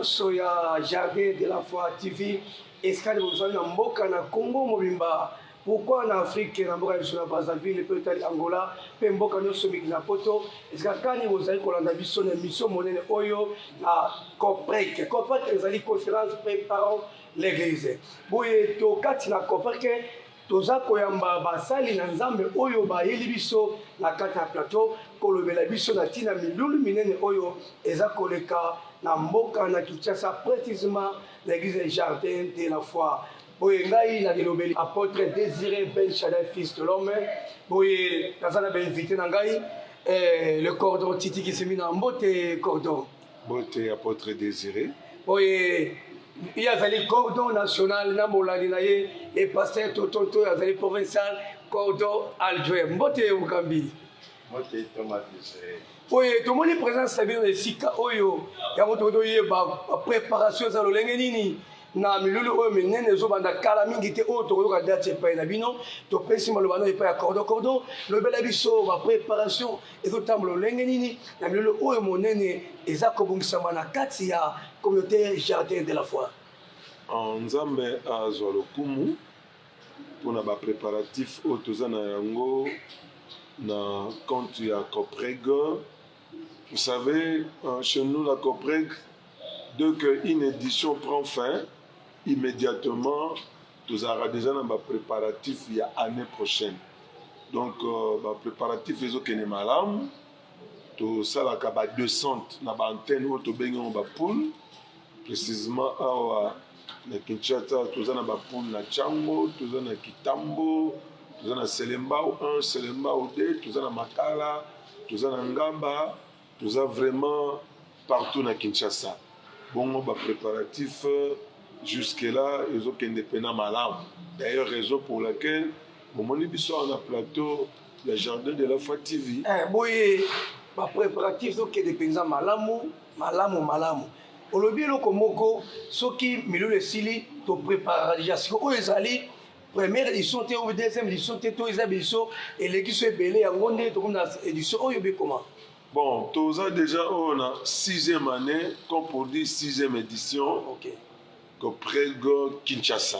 Soya Jardin de la Foi TV escale besoin na mboka na Congo mobimba pourquoi en Afrique na mboka na Brazzaville peut-être Angola pe mboka nyonso mikina poto escale bozali kolanda biso na mission monene oyo na COPREC ezali conférence préparant l'église boye to kati na COPREC toza koyamba basali na nzambe oyo bayeli biso na kati ya plateau kolobela biso na tina milulu minene oyo eza koleka na mboka na Kinshasa précisément l'église Jardin de la Foi. Boye ngai na dilobeli apôtre Désiré Ben Shaddai fils de l'homme. Boye nazana ben invité na ngai le cordon Titi qui s'est mis na mbote cordon. Mbote apôtre Désiré. Boye il y a le cordon national na molani na ye et pasteur Totonto ya le provincial cordon Aldoué. Mbote ukambi. Mbote Thomas Désiré. Oye, tout le monde est présent, c'est bien le sika oyo. Ya moto ba préparation za lolenge nini. Na milulu oyo menene zo banda kala mingi te oyo to ka date pa na bino. To pesi malobano e pa cordon. Le bela biso ba préparation et to tambo lolenge nini. Na milulu oyo monene eza ko bungisa na kati ya communauté Jardin de la Foi. En Nzambe azwa lokumu pona ba préparatif oyo toza na yango na compte ya COPREG. Vous savez, chez nous, la COPREG, dès qu'une édition prend fin, immédiatement, nous avons déjà dans le préparatif il y a l'année prochaine. Donc, le préparatif est au malam, tout ça, il y a 200 antennes où tu as poule, précisément à Kinshasa, tu as une poule na Tchango, tu as Kitambo, tu as Selemba 1, Selemba 2, tu as Makala, tu as Ngamba. Nous avons vraiment partout na Kinshasa. Bon, bah préparatif jusque-là, ils ont indépendant malam. D'ailleurs, raison pour laquelle, au moment où on a plateau, le Jardin de la Foi TV. Boye, bah préparatif, ils ont indépendant malamu. Au lobby, le komoko, ceux qui milieu le sili, to préparer déjà. Ce que les alliés, première édition, ou deuxième édition, ils ont édition, et l'équipe est belée, en gonde, tout comme dans l'édition, oh, il comment? Bon, tous déjà on a 6e année, comme pour dire 6e édition, COPREG Kinshasa.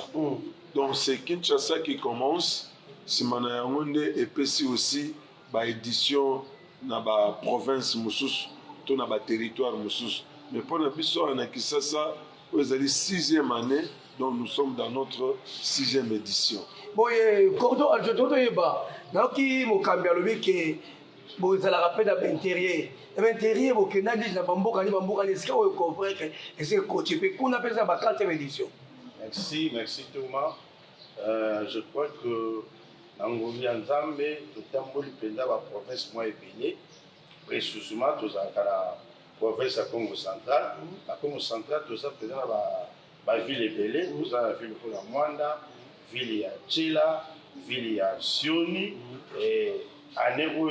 Donc c'est Kinshasa qui commence, c'est Manayangonde et puis aussi bah édition dans la province Moussous, dans le territoire Moussous. Mais pour la mission en Kinshasa, vous avez 6e année, donc nous sommes dans notre 6e édition. Bon, cordon, je dois dire, donc qui m'a cambié que bon, ça la rappelle à l'intérieur. L'intérieur, bon, que n'a dit la bamboka, est-ce qu'on comprend que c'est coaché? Qu'on appelle ça la 4e édition. Merci Thomas. Je crois que Nangomi Nzambe, le Tamboli Penda, la province moins épinée, précisément, tout ça, la province à Congo central. La Congo central, tout ça, présent la ville est belle, tout ça, la ville pour la Mwanda, ville à Tchila, ville à Sioni, et année où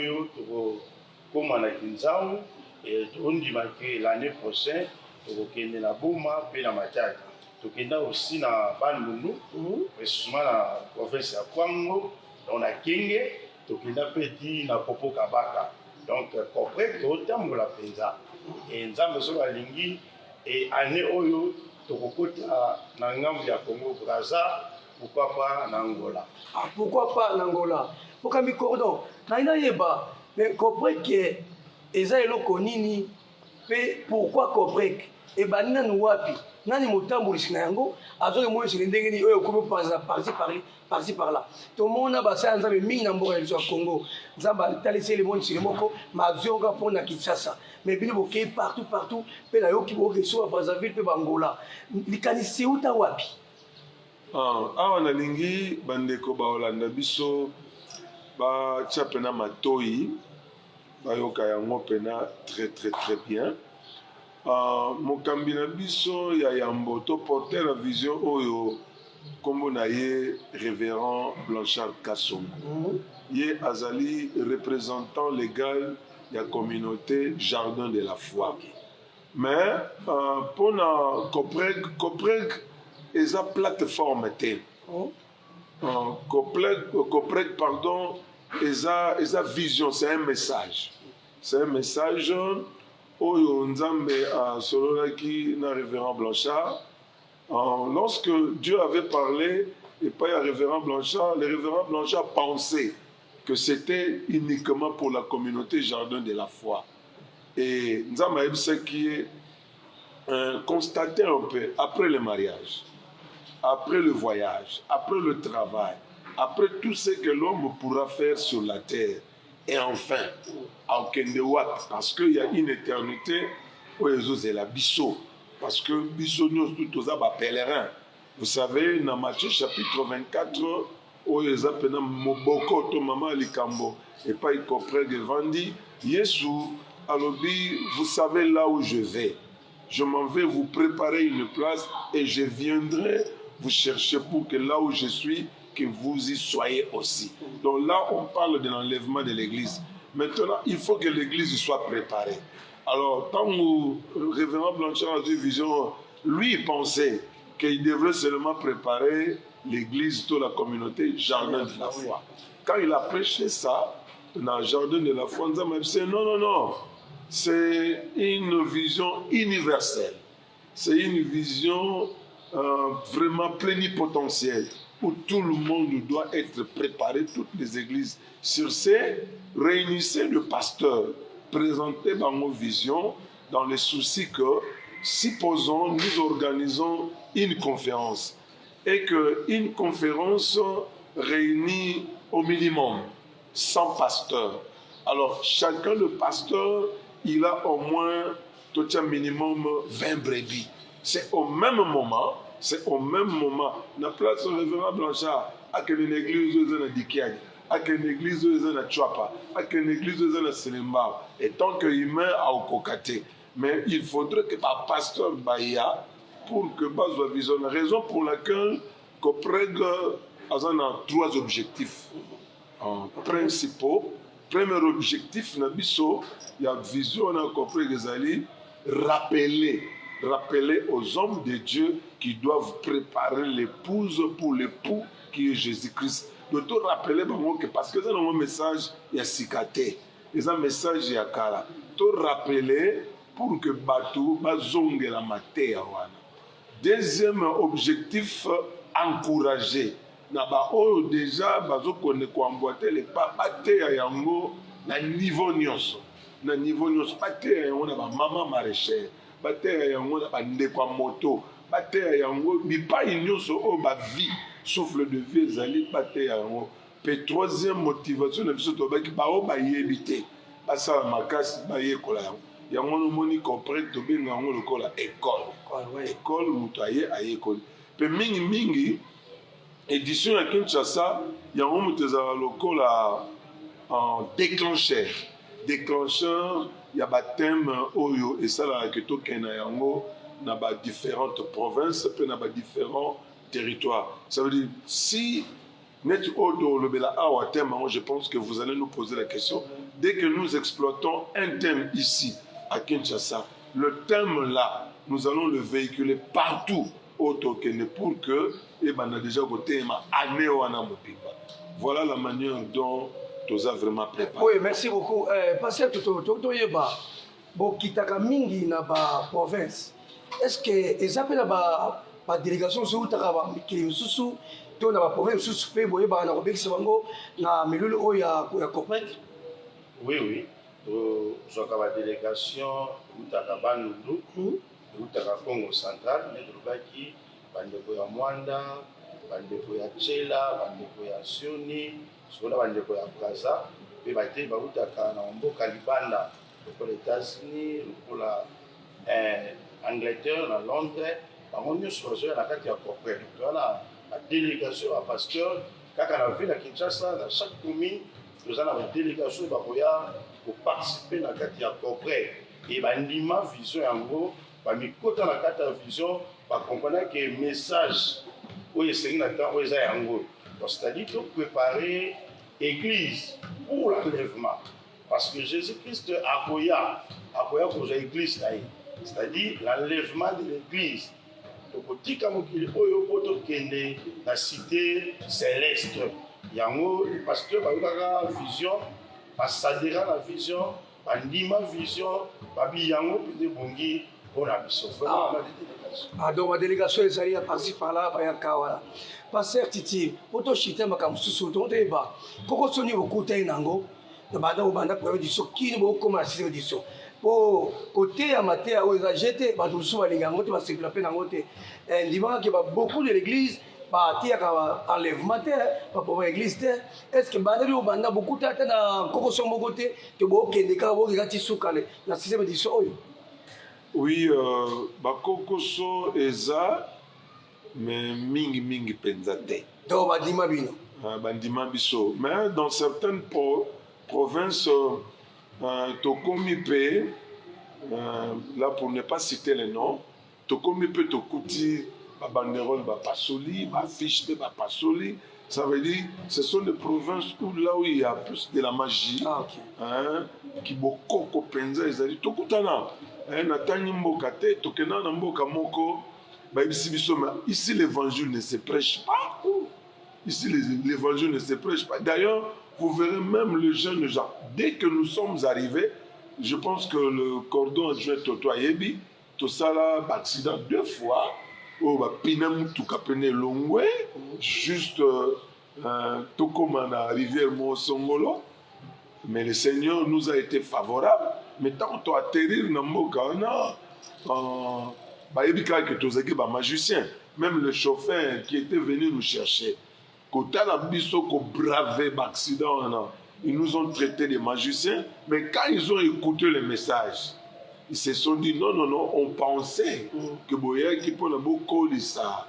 comme on a Kinzao, et on dit que l'année prochaine, on a la Bouma, puis la Mathiaka. On a aussi na Bandundu, précisément la province de Kwango, on a Kenge, on a petit na Popo Kabaka. Donc, COPREG, autant de la Penza. Et nous avons besoin de l'ingui, et année oyo, tokokota na ngambu ya Congo Brazza, pourquoi pas en Angola? Ah, pourquoi pas en Angola? Pourquoi mi cordon? Naina yeba, mais COPREG que eza eloko nini, pe pourquoi COPREG? Et ben nani wapi? Nani motambulisi na yango? Azoke moyo sile ndenge ni oyo komo par-ci par-là. Tout le monde a basé nzambe mingi na mboka ya Congo. Nzamba talisi le monde sile moko, ma vionga pona Kinshasa. Mais bino boke partout, pe na yoki boke so à Brazzaville pe Angola. Likanisi uta wapi? Awa na lingi bandeko ba Holanda biso ba tia pena matoi ba yoka yango pena très bien. Mokambi na biso ya yambo to porter la vision oyo kombo na ye révérend Blanchard Kassongo. Ye azali représentant légal de la communauté Jardin de la Foi. Mais pour la COPREG est une plateforme. Coprec, pardon, eza vision, c'est un message. C'est un message oyo Nzambe a sololaki na révérend Blanchard. Lorsque Dieu avait parlé et pas à révérend Blanchard, le révérend Blanchard pensait que c'était uniquement pour la communauté Jardin de la Foi. Et Nzambe a ce qui est constaté un peu après le mariage, après le voyage, après le travail, après tout ce que l'homme pourra faire sur la terre. Et enfin, à Okendewat, parce qu'il y a une éternité où c'est la bisso. Parce que bisso, nous tous sommes pèlerins. Vous savez, dans Matthieu chapitre 24, où ils appellent Moboko, to maman likambo, et pas y comprennent que Vandi, Yesu, alobi, vous savez là où je vais. Je m'en vais vous préparer une place et je viendrai vous chercher pour que là où je suis, que vous y soyez aussi. Donc là, on parle de l'enlèvement de l'église. Maintenant, il faut que l'église soit préparée. Alors, tant que le révérend Blanchard a eu vision, lui, il pensait qu'il devrait seulement préparer l'église, toute la communauté, Jardin de la Foi. Quand il a prêché ça, dans le Jardin de la Foi, on a dit non. C'est une vision universelle. C'est une vision vraiment plénipotentielle où tout le monde doit être préparé, toutes les églises. Sur ces, réunissez le pasteur, présentez dans nos visions, dans le souci que, supposons, nous organisons une conférence et qu'une conférence réunit au minimum 100 pasteurs. Alors, chacun le pasteur, il a au moins tout un minimum 20 brebis. C'est au même moment, la place du révérend Blanchard, à une église où il y a Dikiani, à une église où il y a Chouapa, à une église où il y a Selimba, et tant qu'il met à Okokate. Mais il faudrait que le pasteur Bahia, pour que Bazo vision, la raison pour laquelle Copreg a 3 objectifs principaux. Premier objectif, il y a vision dans Copreg Ezali, rappeler aux hommes de Dieu qui doivent préparer l'épouse pour l'époux qui est Jésus-Christ. De tout rappeler que parce que c'est un message, il y a Sikate, c'est un message, il y a Kara. Tout rappeler pour que Batou bazonge la matière. Deuxième objectif, encourager. Déjà, bazokone ko emboîter les pas à yango na niveau nyonso. Na niveau nyonso bateya yango na ba maman maraîchère. Bateya yango na ba ndeko moto. Bateya yango bipai nyonso o ba vie, souffle de vie ezali bateya yango. Puis troisième motivation na biso to ba ki ba o ba yebité. Basa makasi ba yekola yango. Yango no moni comprendre to benga yango lokola école. École mutaye ayekoli. Puis mingi édition à Kinshasa, il y a un mutezala lokola en déclencheur. Déclencheur, il y a des thèmes oyo et ça là que to kena yango na ba différentes provinces, puis na ba différents territoires. Ça veut dire si net odo le bela awa thème, je pense que vous allez nous poser la question dès que nous exploitons un thème ici à Kinshasa, le thème là, nous allons le véhiculer partout pour que on a déjà voté année ou voilà la manière dont tu as vraiment préparé. Oui, merci beaucoup. Pasteur Toto Yeba, Kitaka Mingi na ba province. Est-ce que les appels à la délégation sur Takaba Kilimsusu, to na ba province sous pe boye ba na Robek Sabango na Milulu Oya Kopek? Oui. Zoka ba délégation Utakaba Nulu. Utaka Congo central, Nedrobaki, bandeko ya Mwanda, bandeko ya Tchela, bandeko ya Sioni, sokola bandeko ya Braza, pe bate ba utaka na mboka Libanda, lokola États-Unis, lokola Angleterre, na Londres, bango nyonso bazoya na kati ya Copreg. Voilà la délégation ya pasteur, kaka na ville ya Kinshasa, dans chaque commune, nous avons la délégation bakoya pour participer na kati ya Copreg. Et bandima vision yango bamikota na kati ya vision bakomprendre que message oyo esengi na temps oyo eza yango. C'est-à-dire de préparer l'église pour l'enlèvement. Parce que Jésus-Christ akoya kozwa église na ye. C'est-à-dire l'enlèvement de l'église. tokotika mokili oyo po tokende na cité céleste yango pasteur bayokaka vision basadera na vision bandima vision babi yango mpe bongi mpona biso donc badélégation ezali ya parci par-là bayaka wana paster titi po toshite makambo mosusu totoyeba koko soni bokutai nango obanda projet diso kini bokoma na systeme diso po koteya mateya oyo eza jete bato mosusu balinga yango te basekula mpe nango te ndimaka ke beaucoup de l'église batiyaka enlèvement te baproba église te est ce que bandeli obanda bokuta te na kokoso moko te to bokende kaka bokeka ti sukale na systeme diso oyo. Oui, bakokoso eza mais mingi penza te. Donc bandima bino. Bandima biso. Mais dans certaines provinces, tokomi pe, là pour ne pas citer les noms, tokomi pe tokuti ba banderole ba pasoli, ba fiche ba pasoli. Ça veut dire ce sont des provinces où il y a plus de la magie. Ah, okay. Qui bokoko penza ezali tokutana. Natani mboka te tokena na mboka moko bayebisi biso mais ici l'évangile ne se prêche pas. Ici l'évangile ne se prêche pas. D'ailleurs, vous verrez même le jeune Jean. Dès que nous sommes arrivés, je pense que le cordon adjoint Toto Ayebi, tout ça là, accident 2 fois. Oh, bah, Pinem Tukapene Longwe, juste Tokomana, rivière Mosongolo. Mais le Seigneur nous a été favorable. Mais tant qu'on atterrir dans Moka, que tous les magiciens, même le chauffeur qui était venu nous chercher, quand on a bravé l'accident, ils nous ont traités de magiciens. Mais quand ils ont écouté le message, ils se sont dit non, on pensait que Boya qui peut beaucoup de ça,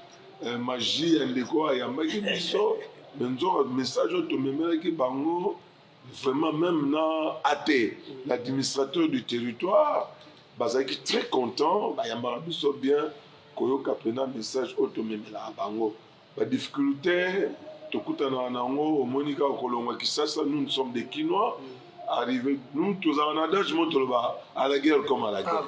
magie, il y a un message qui bango. Vraiment, même dans AT, l'administrateur du territoire, Bazaki très content, Bayambarabiso bien, Koyoka prena message automemela bango. La difficulté, Tokutana Nango, Monica Kolonga Kisasa, nous sommes des Quinois, arrivés, nous tous en adage, à la guerre comme à la guerre.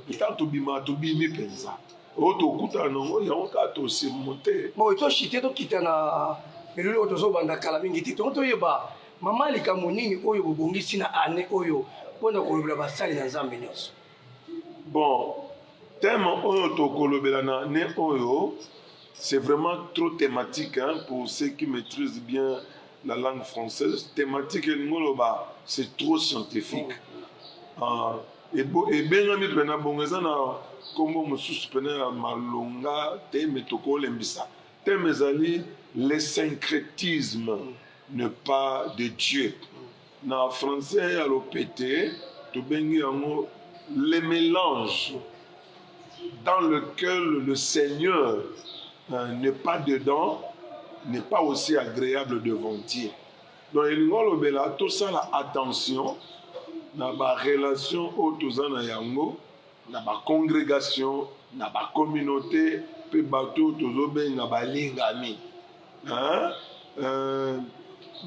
Il t'a tout bima, tout bimi pensa. Otokutana Nango, il y a un cas aussi monté. Bon, toi, chité, toi, kitana, mais lui, autozo banda kalamingiti, toi, yeba. Mama likambo nini oyo bobongisi na ane oyo mpona kolobela basali na Nzambe nyonso. Bon, thème oyo tokolobela na ane oyo, c'est vraiment trop thématique hein, pour ceux qui maîtrisent bien la langue française. Thématique ngoloba, c'est trop scientifique. Et bengami pena bongeza na kombo mosusu pena malonga thème tokolembisa. Thème ezali le syncrétisme. Ne pas de Dieu. Dans le français, à l'OPT, le mélange dans lequel le Seigneur n'est pas dedans, n'est pas aussi agréable devant Dieu. Donc, il y a tout ça, attention, dans la relation autour na yango, dans la congrégation, dans la communauté, puis bateau autour na ba lingami.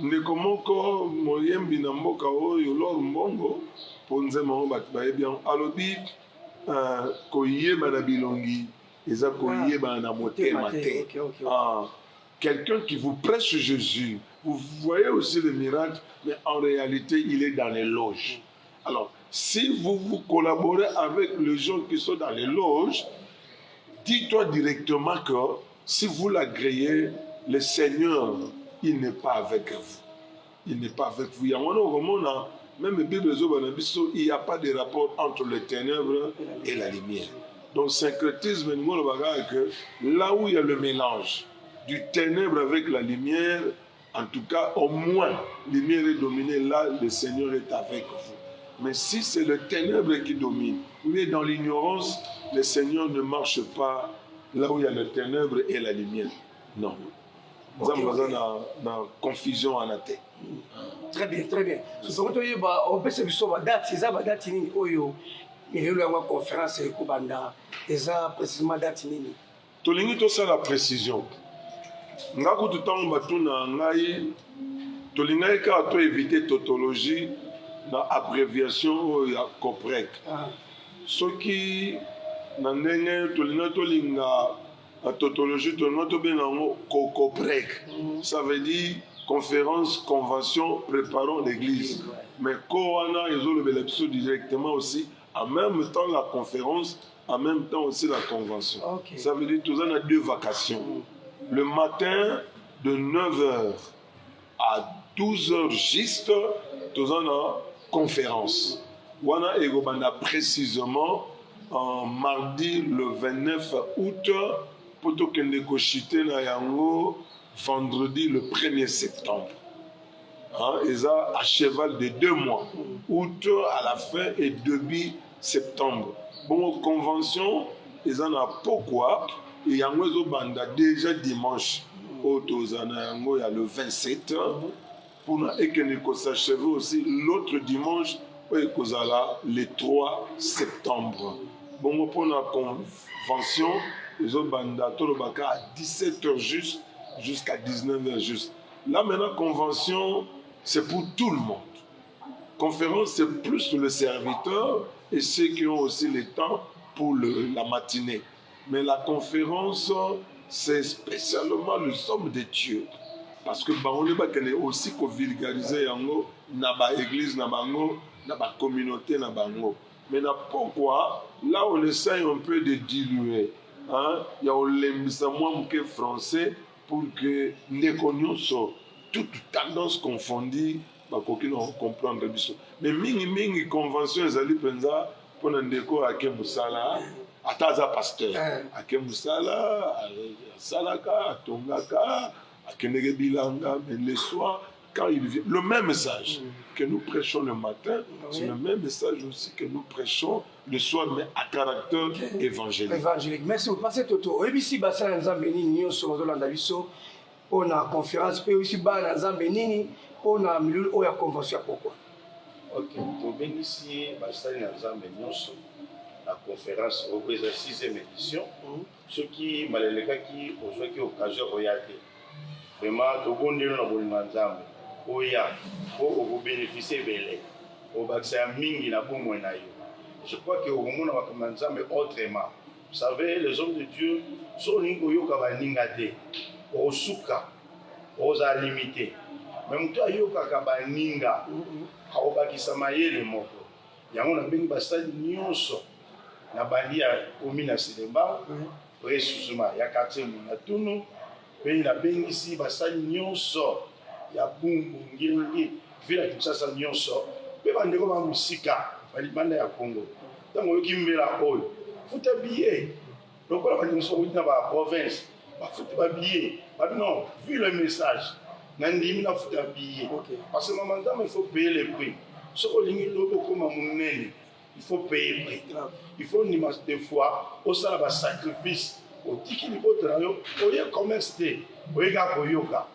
Ndeko moko moyembi na mboka oyo lor mbongo ponzema o bato bayebi alobi koyeba na bilongi eza koyeba na motema te. Quelqu'un qui vous prêche Jésus, vous voyez aussi le miracle, mais en réalité il est dans les loges. Alors si vous collaborez avec les gens qui sont dans les loges, dis-toi directement que si vous l'agréez, le Seigneur il n'est pas avec vous. Il n'est pas avec vous. Même la Bible, il n'y a pas de rapport entre les ténèbres et la lumière. Donc, syncrétisme, là où il y a le mélange du ténèbre avec la lumière, en tout cas, au moins, la lumière est dominée, là, le Seigneur est avec vous. Mais si c'est le ténèbre qui domine, ou est dans l'ignorance, le Seigneur ne marche pas là où il y a le ténèbre et la lumière. Non. Okay. Na confusion en athée. Très bien, très bien. On peut se dire que date, c'est la date nini oyo. Il y a une conférence ko banda. Eza précisément date nini. Tolingi to ça la précision. Ngako tutango batuna ngai tolingai ka to éviter tautologie na abréviation ya COPREC. Soki na ndenge tolinga La tautologie, tout le monde bien en COCOPREC. Ça veut dire conférence, convention, préparons l'église. Mais Koana, ils ont le bénéfice directement aussi, en même temps la conférence, en même temps aussi la convention. Okay. Ça veut dire que nous avons 2 vacations. Le matin, de 9h à 12h juste, nous avons conférence. Wana Egobanda précisément en mardi le 29 août, pour que nous cochiter na yango vendredi le 1er septembre. Et ça à cheval de 2 mois, août à la fin et début septembre. Bon, convention, ils en ont pourquoi, et yango ezobanda déjà dimanche, autozana yango ya le 27, pour que nous s'achève aussi l'autre dimanche, le 3 septembre. Bon, pour la convention, ils ont bandé à 17h juste jusqu'à 19h juste. Là, maintenant, convention, c'est pour tout le monde. Conférence, c'est plus le serviteur et ceux qui ont aussi le temps pour la matinée. Mais la conférence, c'est spécialement le somme de Dieu. Parce que on est aussi vulgariser dans l'église, dans la communauté. Mais pourquoi? Là, on essaye un peu de diluer. Il y a le français pour que nous connaissions toutes tendances confondues. Comprendre. Mais mingi convention, ils allaient penser pour un déco à Kemusala, à Taza Pasteur, à Kemusala, à Salaka, à Tongaka, à Kenegebilanga, mais le soir, quand il vient, le même message que nous prêchons le matin, c'est le même message aussi que nous prêchons le soir, mais à caractère évangélique. Évangélique. Merci beaucoup. Parce que Toto, ici, Bassan Nzambeni, nous sommes dans la Bisso, on a conférence, puis aussi, Bassan Nzambeni, on a mis la convention. Pourquoi? Ok, nous venons ici, Bassan Nzambeni, la conférence au 6e édition, ce qui m'a qui aujourd'hui occasion de regarder. Vraiment, tout le monde est dans le Nzambe. Oya, pour bénéficier de l'élève. Au vaccin mingi na boumou na yo. Je crois que au monde va Nzambe autrement. Vous savez, les hommes de Dieu sont ningo yoka ba ningate. Au suka, aux a limité. Même toi yoka ka ba ninga. Au bakisa mayele moko. Yango na bengi basali nyonso. Na bandia komina Silemba, resuzuma ya quartier na tunu. Pays na bengisi basali nyonso ya bumbu ngilingi vila Kinshasa nyonso pe bandeko ba musika balibanda ya Congo tango yoki mbela oyo futa billet lokola ba nyonso na ba province ba futa ba billet ba non vu le message nandimi na futa billet parce que maman il faut payer les prix soko lingi lobo koma munene il faut payer le prix il faut ni mas des fois au sala ba sacrifice au tikili botra yo oye commerce te oyega koyoka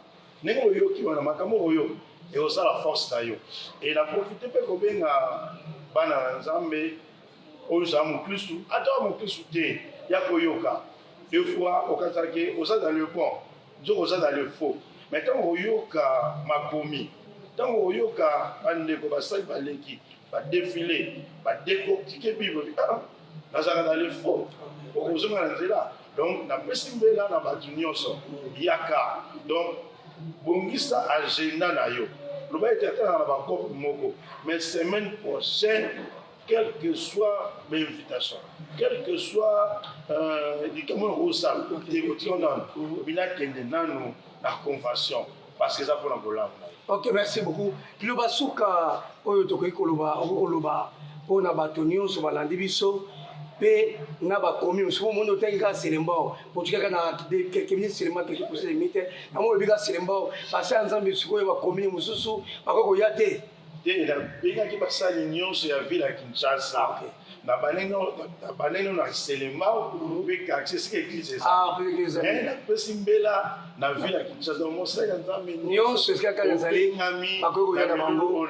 nenge oyoki wana makambo oyo et osa la force na yo et la profiter pe kobenga bana na Nzambe oyo za mukristu ata mukristu te ya koyoka deux fois okatake osa dans le bon nzoko osa dans le faux mais tant oyoka makomi tant oyoka bandeko basali baleki ba défiler ba décortiquer bible nazaka dans le faux okozonga na nzela. Donc, na pesimbela na batu nyonso yaka. Donc, bongisa agenda na yo. Le ba était dans la bakope moko. Mais semaine prochaine, quelle que soit l'invitation, quel que soit comment on s'appelle, bina kende nanu la convention parce que ça pour la bola. Ok, merci beaucoup. Kiloba suka oyo tokoki koloba pour na batu nyonso balandi biso. Pe na ba komi musumo mondo tenga Silemba pochika na quelques minutes Silemba que pour se limiter na mo biga Silemba pasa Nzambe suko ba komi mususu bakoko yate te na biga ki basali nyonso ya ville ya Kinshasa na baneno na Silemba pe access ke église pe église na pesimbela na ville ya Kinshasa mo sa ya Nzambe nyonso eska ka nzali bakoko yata bango.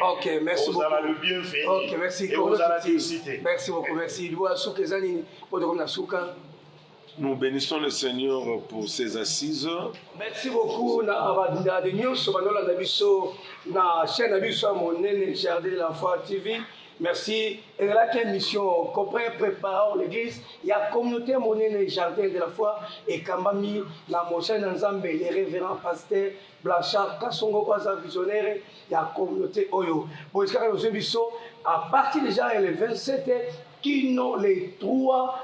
Ok, merci beaucoup. Vous avez le bienvenu. Ok, merci. Et vous avez la cité. Merci beaucoup, merci. Nous bénissons le Seigneur pour ses assises. Merci beaucoup. Na chaîne Abisso Monene Jardin de la Foi TV. Merci. Et là, quelle mission Copain prépare l'église. Il y a communauté monnaie jardin de la foi et Kambami, la Moshane Nzambe, les révérends pasteurs, Blanchard, Kassongo, Kwaza visionnaire, il y a communauté Oyo. Bon, à partir déjà le 27, qui n'ont les 3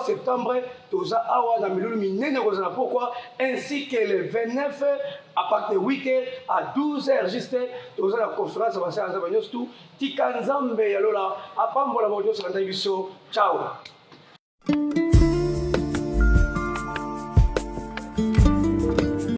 septembre, toza awa na milulu minene kozana pourquoi ainsi que le 29 à partir de 8h à 12h juste toza la conférence va faire nzamba nyos tout tikanzambe yalola apambola bojo sakanda biso ciao.